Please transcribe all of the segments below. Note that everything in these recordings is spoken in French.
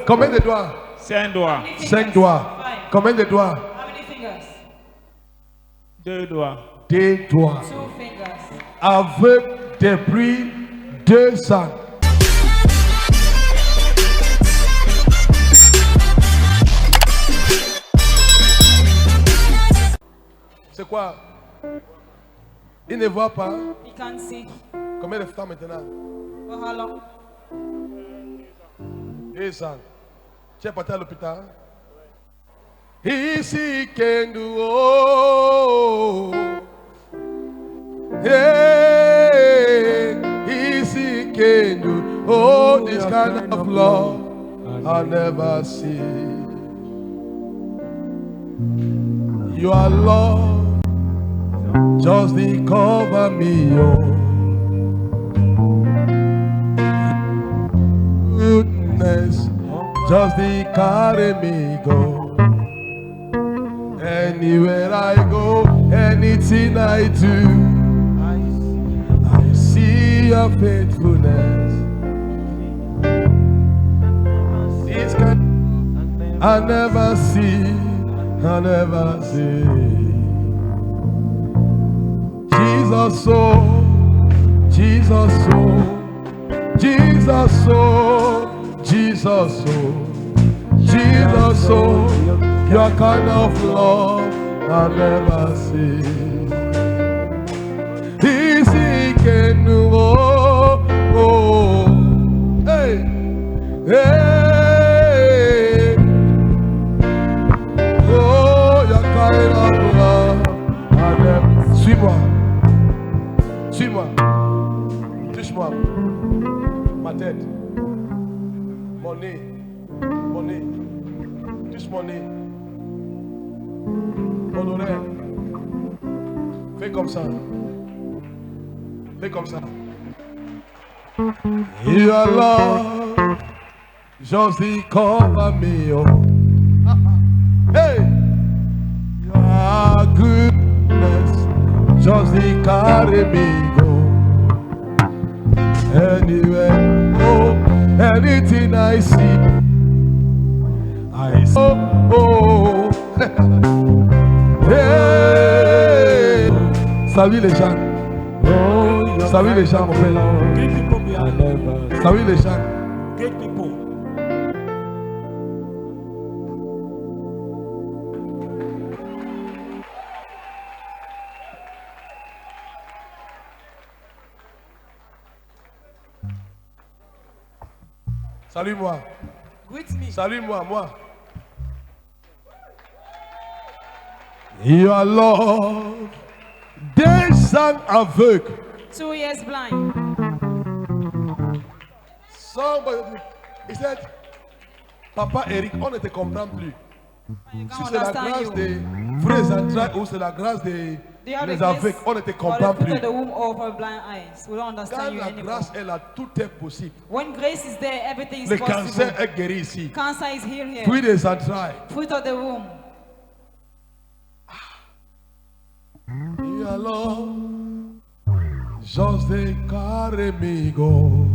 Combien de doigts? 5 doigts. 5 doigts. Combien de doigts? How many fingers? 2 doigts. 2 doigts. 2 fingers. Aveugle depuis 2 ans. C'est quoi? Il ne voit pas. He can't see. Combien de temps maintenant? For how long? 2 ans. Tu es parti à l'hôpital? Ici can do oh. Hey, easy can do oh, this kind of love I never see. You are love, just the cover me, oh. Goodness, just the carry me go. Anywhere I go, anything I do, I see your faithfulness. This kind I never see, I never see. Jesus so, Jesus so, Jesus so, Jesus so, Jesus so. Your kind of love I never see. Easy can oh, oh, hey, hey. Oh, your kind of love I never. Suis-moi, suis-moi, touche-moi, ma tête, mon nez, touche mon nez. Mon oreille. Fais comme ça. Fais comme ça. You are love, just the cover me, oh. Hey, your goodness, just the carry me go. Anywhere, oh, anything I see, I see. Oh. Hey. Salut les gens. Salut les gens, mon frère. Salut les gens. Salut-moi. Greet me. Salut-moi, moi. You are Lord. Des sang aveugle. 2 years blind. Somebody, he said, Papa Eric, on ne te comprend plus. I Si can't c'est la understand grâce you. des frères entrailles ou c'est la grâce des Do you have les the grace aveugles, on ne te or comprend the fruit plus. of the womb over blind eyes? We don't Quand understand you la anymore. grâce est là, tout est possible. When grace is there, everything is Le possible. cancer est guéri ici. Cancer is here. Fruit des entrailles. Fruit of the womb. You are Lord, just the carry me go.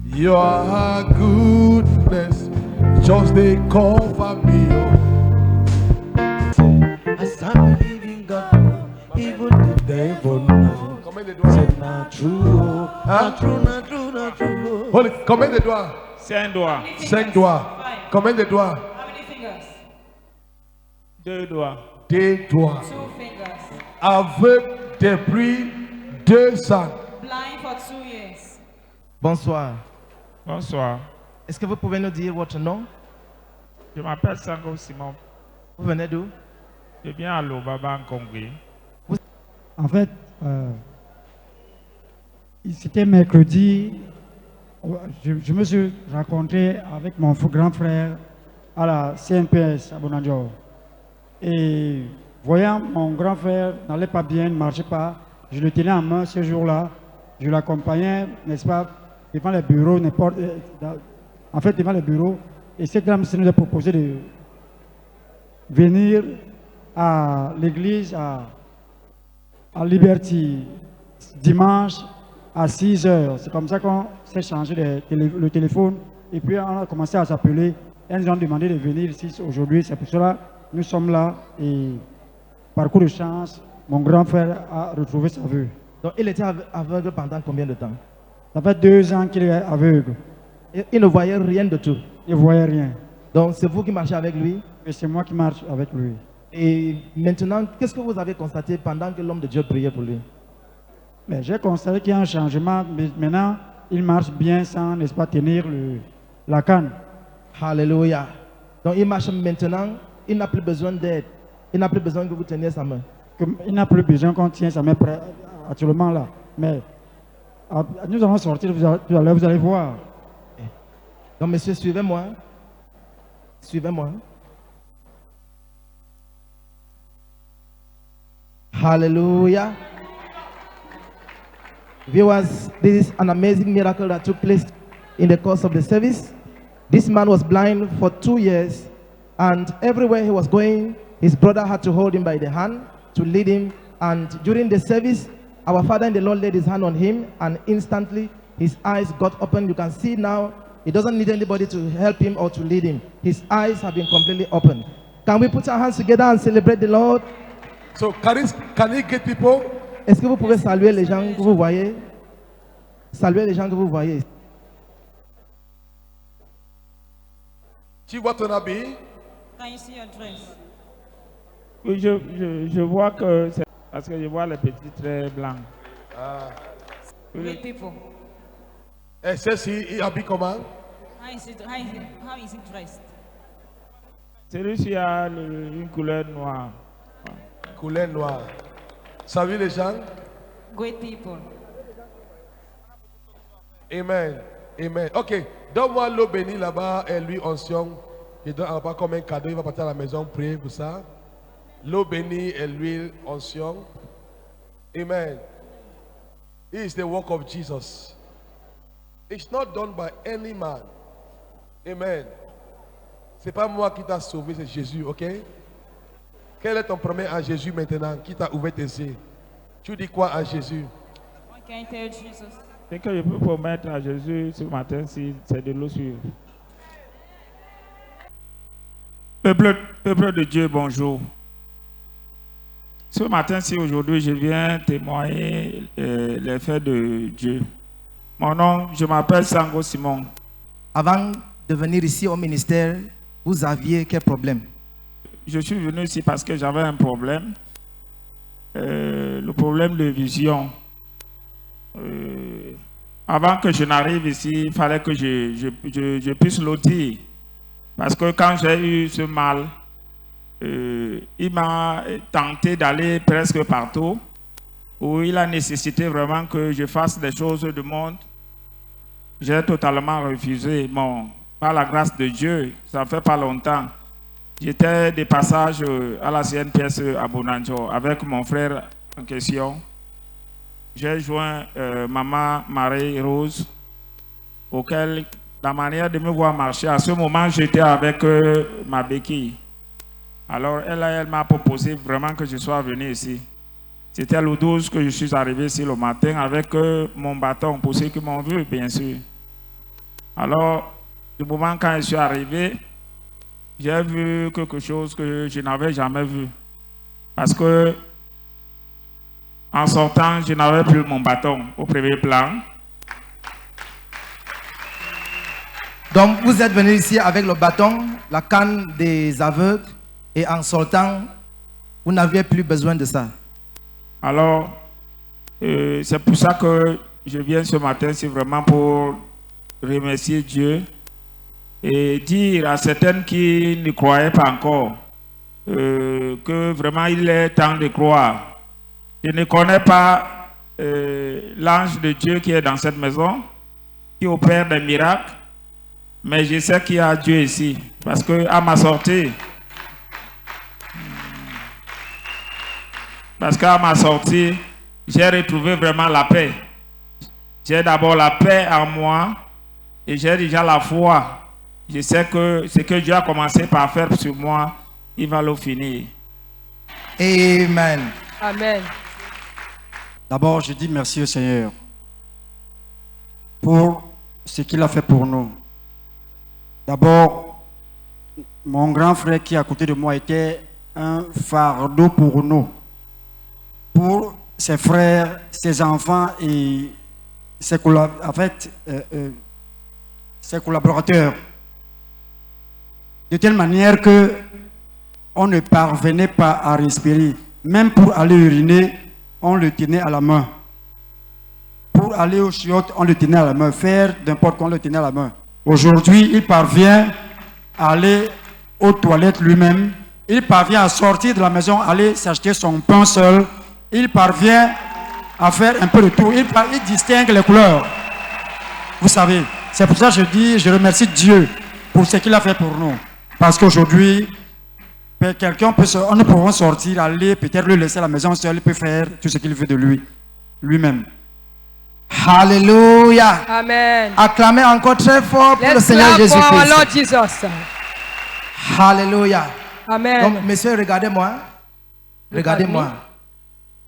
Your goodness, just the cover me. As I'm believing God, even the devil knows. Combien de doigts? C'est not true, Hein? not true, not true, not true. Combien de doigts? 5 doigts. 5 doigts. Combien de doigts? How many fingers? 2 doigts. 2 doigts. 2 fingers. Aveugle depuis 2 ans. Blind for 2 years. Bonsoir. Bonsoir. Est-ce que vous pouvez nous dire votre nom? Je m'appelle Sango Simon. Vous venez d'où? Je viens à Lobaba en Congrès. En fait, c'était mercredi, je me suis rencontré avec mon grand frère à la CNPS à Bonanjo. Et voyant mon grand frère n'allait pas bien, ne marchait pas, je le tenais en main ce jour-là. Je l'accompagnais, n'est-ce pas, devant les bureaux, devant les bureaux. Et cette dame nous a proposé de venir à l'église à Liberty dimanche à 6 h. C'est comme ça qu'on s'est changé le téléphone Et puis on a commencé à s'appeler. Elles nous ont demandé de venir ici aujourd'hui. C'est pour cela que nous sommes là. Et par coup de chance, mon grand frère a retrouvé sa vue. Donc il était aveugle pendant combien de temps? Ça fait 2 ans qu'il est aveugle. Il ne voyait rien de tout. Il ne voyait rien. Donc c'est vous qui marchez avec lui. Et c'est moi qui marche avec lui. Et maintenant, qu'est-ce que vous avez constaté pendant que l'homme de Dieu priait pour lui? Mais j'ai constaté qu'il y a un changement. Mais maintenant, il marche bien sans, n'est-ce pas, tenir la canne. Alléluia. Donc il marche maintenant, il n'a plus besoin d'aide. Il n'a plus besoin que vous teniez sa main. Il n'a plus besoin qu'on tienne sa main actuellement là. Mais nous allons sortir, tout à l'heure, vous allez voir. Donc monsieur, suivez-moi. Suivez-moi. Hallelujah. Viewers, this is an amazing miracle that took place in the course of the service. This man was blind for 2 years, and everywhere he was going, his brother had to hold him by the hand to lead him. And during the service, our Father in the Lord laid his hand on him, and instantly his eyes got open. You can see now, he doesn't need anybody to help him or to lead him. His eyes have been completely opened. Can we put our hands together and celebrate the Lord? So can he get people? Est-ce que vous pouvez saluer les gens que vous voyez? Saluer les gens que vous voyez. Tu vois ton habit? Can you see your dress? Oui, je vois que c'est parce que je vois les petits traits blancs. Great people. Et ceci, il habille comment? How is it dressed? Celui-ci a une couleur noire. Couleur noire. Salut les gens. Great people. Amen. Amen. Ok. Donne-moi l'eau bénie là-bas et l'huile onction. Il donne pas comme un cadeau. Il va partir à la maison prier pour ça. L'eau bénie et l'huile onction. Amen. It is the work of Jesus. It's not done by any man. Amen. C'est pas moi qui t'a sauvé, c'est Jésus, ok? Quel est ton premier à Jésus maintenant? Qui t'a ouvert tes yeux? Tu dis quoi à Jésus? What can I tell Jesus? Ce que je peux promettre à Jésus ce matin, c'est de l'eau sûre. Peuple de Dieu, bonjour. Ce matin-ci, aujourd'hui, je viens témoigner les faits de Dieu. Mon nom, je m'appelle Sango Simon. Avant de venir ici au ministère, vous aviez quel problème? Je suis venu ici parce que j'avais un problème. Le problème de vision. Avant que je n'arrive ici, il fallait que je puisse le dire. Parce que quand j'ai eu ce mal, il m'a tenté d'aller presque partout, où il a nécessité vraiment que je fasse des choses du monde. J'ai totalement refusé. Bon, par la grâce de Dieu, ça ne fait pas longtemps. J'étais de passage à la CNPS à Bonanjo avec mon frère en question. J'ai joint Maman Marie-Rose, auquel la manière de me voir marcher, à ce moment, j'étais avec ma béquille. Alors, elle m'a proposé vraiment que je sois venu ici. C'était le 12 que je suis arrivé ici le matin avec mon bâton, pour ceux qui m'ont vu, bien sûr. Alors, du moment quand je suis arrivé, j'ai vu quelque chose que je n'avais jamais vu. Parce que, en sortant, je n'avais plus mon bâton au premier plan. Donc, vous êtes venu ici avec le bâton, la canne des aveugles, et en sortant, vous n'aviez plus besoin de ça. Alors, c'est pour ça que je viens ce matin, c'est vraiment pour remercier Dieu et dire à certaines qui ne croyaient pas encore que vraiment il est temps de croire. Je ne connais pas l'ange de Dieu qui est dans cette maison, qui opère des miracles, mais je sais qu'il y a Dieu ici, parce qu'à ma sortie, j'ai retrouvé vraiment la paix. J'ai d'abord la paix en moi et j'ai déjà la foi. Je sais que ce que Dieu a commencé par faire sur moi, il va le finir. Amen. Amen. D'abord, je dis merci au Seigneur pour ce qu'il a fait pour nous. D'abord, mon grand frère qui est à côté de moi était un fardeau pour nous, pour ses frères, ses enfants et ses collaborateurs. De telle manière que on ne parvenait pas à respirer. Même pour aller uriner, on le tenait à la main. Pour aller aux chiottes, on le tenait à la main. Faire n'importe quoi, on le tenait à la main. Aujourd'hui, il parvient à aller aux toilettes lui-même. Il parvient à sortir de la maison, aller s'acheter son pain seul. Il parvient à faire un peu de tout. Il distingue les couleurs. Vous savez, c'est pour ça que je dis, je remercie Dieu pour ce qu'il a fait pour nous. Parce qu'aujourd'hui, quelqu'un peut, on ne pourra sortir, aller, peut-être le laisser à la maison seul, il peut faire tout ce qu'il veut de lui-même. Alléluia. Amen. Acclamez encore très fort pour le Let's Seigneur clap for our Jésus-Christ. Lord Jesus. Alléluia. Amen. Donc, messieurs, regardez-moi. Regardez-moi.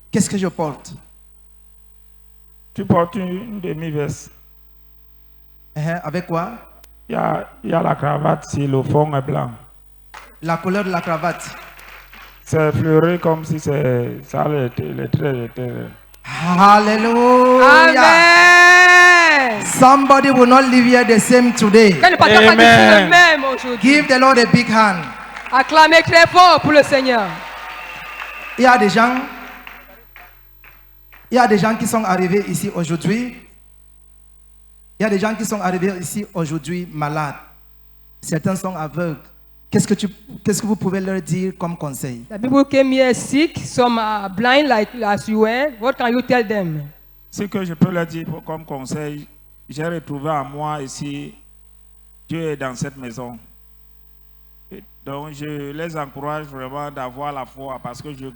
Qu'est-ce que je porte? Tu portes une demi-veste. Avec quoi? Il y a la cravate, si le fond est blanc. La couleur de la cravate. C'est fleuri comme si ça les traits. Hallelujah. Amen. Somebody will not live here the same today. Que ne partons pas le même aujourd'hui. Give the Lord a big hand. Acclamez très fort pour le Seigneur. Il y a des gens qui sont arrivés ici aujourd'hui. Il y a des gens qui sont arrivés ici aujourd'hui malades. Certains sont aveugles. Qu'est-ce que vous pouvez leur dire comme conseil? The people came here sick, some are blind like as you were. What can you tell them? Ce que je peux leur dire comme conseil, j'ai retrouvé en moi ici, Dieu est dans cette maison. Et donc je les encourage vraiment d'avoir la foi parce que je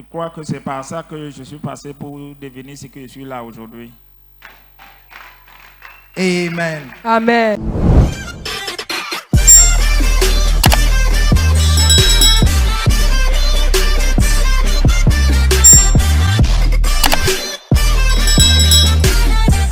crois que c'est par ça que je suis passé pour devenir ce que je suis là aujourd'hui. Amen. Amen.